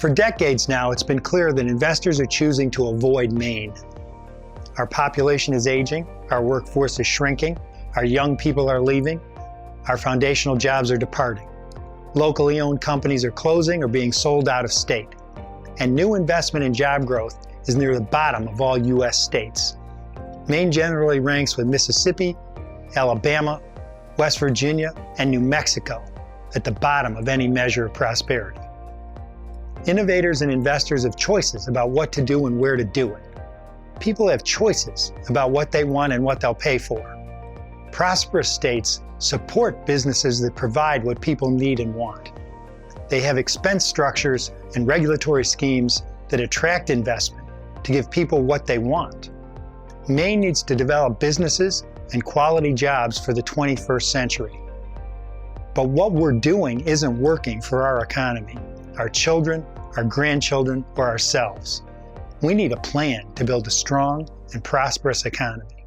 For decades now, it's been clear that investors are choosing to avoid Maine. Our population is aging, our workforce is shrinking, our young people are leaving, our foundational jobs are departing. Locally owned companies are closing or being sold out of state. And new investment in job growth is near the bottom of all U.S. states. Maine generally ranks with Mississippi, Alabama, West Virginia, and New Mexico at the bottom of any measure of prosperity. Innovators and investors have choices about what to do and where to do it. People have choices about what they want and what they'll pay for. Prosperous states support businesses that provide what people need and want. They have expense structures and regulatory schemes that attract investment to give people what they want. Maine needs to develop businesses and quality jobs for the 21st century. But what we're doing isn't working for our economy, our children, our grandchildren, or ourselves. We need a plan to build a strong and prosperous economy.